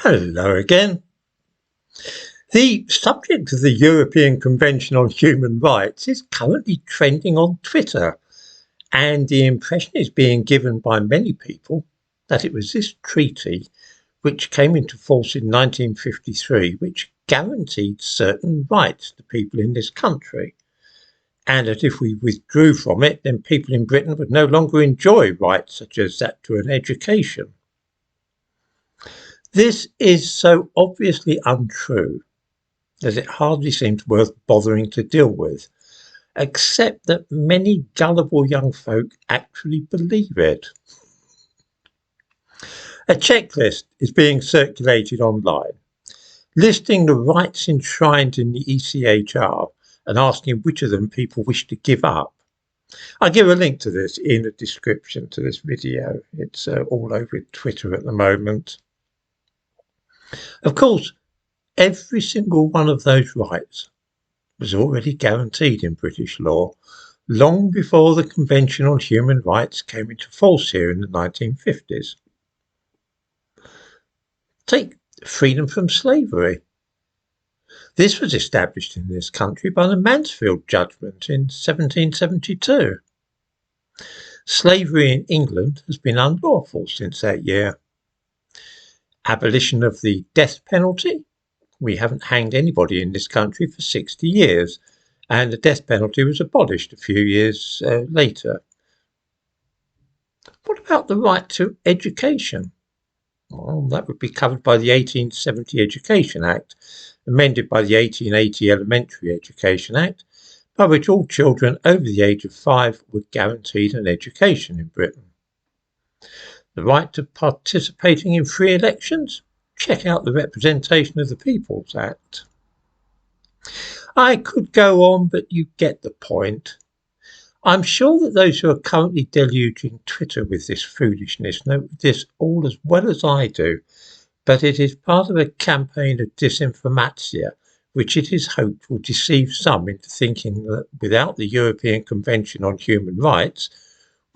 Hello again. The subject of the European Convention on Human Rights is currently trending on Twitter, and the impression is being given by many people that it was this treaty, which came into force in 1953, which guaranteed certain rights to people in this country, and that if we withdrew from it, then people in Britain would no longer enjoy rights such as that to an education. This is so obviously untrue that it hardly seems worth bothering to deal with, except that many gullible young folk actually believe it. A checklist is being circulated online, listing the rights enshrined in the ECHR and asking which of them people wish to give up. I'll give a link to this in the description to this video. It's all over Twitter at the moment. Of course, every single one of those rights was already guaranteed in British law long before the Convention on Human Rights came into force here in the 1950s. Take freedom from slavery. This was established in this country by the Mansfield Judgment in 1772. Slavery in England has been unlawful since that year. Abolition of the death penalty. We haven't hanged anybody in this country for 60 years, and the death penalty was abolished a few years later. What about the right to education? Well, that would be covered by the 1870 Education Act, amended by the 1880 Elementary Education Act, by which all children over the age of 5 were guaranteed an education in Britain. The right to participating in free elections? Check out the Representation of the People's Act. I could go on, but you get the point. I'm sure that those who are currently deluging Twitter with this foolishness know this all as well as I do, but it is part of a campaign of disinformation, which it is hoped will deceive some into thinking that without the European Convention on Human Rights,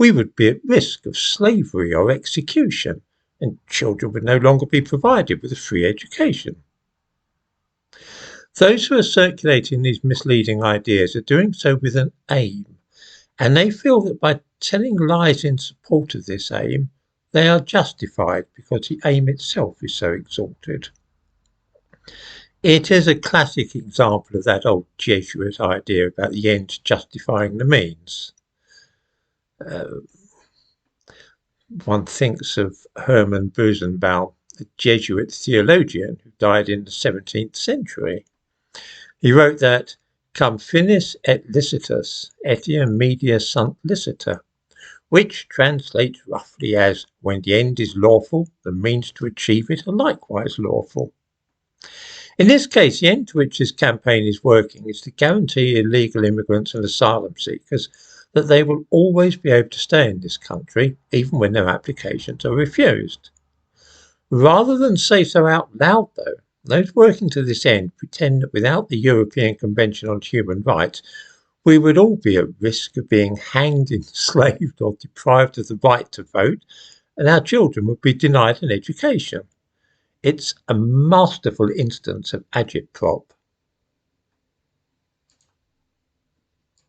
we would be at risk of slavery or execution, and children would no longer be provided with a free education. Those who are circulating these misleading ideas are doing so with an aim, and they feel that by telling lies in support of this aim, they are justified because the aim itself is so exalted. It is a classic example of that old Jesuit idea about the end justifying the means. One thinks of Hermann Busenbaum, a Jesuit theologian who died in the 17th century. He wrote that cum finis et licitus etiam media sunt licita, which translates roughly as when the end is lawful, the means to achieve it are likewise lawful. In this case, the end to which this campaign is working is to guarantee illegal immigrants and asylum seekers that they will always be able to stay in this country, even when their applications are refused. Rather than say so out loud, though, those working to this end pretend that without the European Convention on Human Rights, we would all be at risk of being hanged, enslaved, or deprived of the right to vote, and our children would be denied an education. It's a masterful instance of agitprop.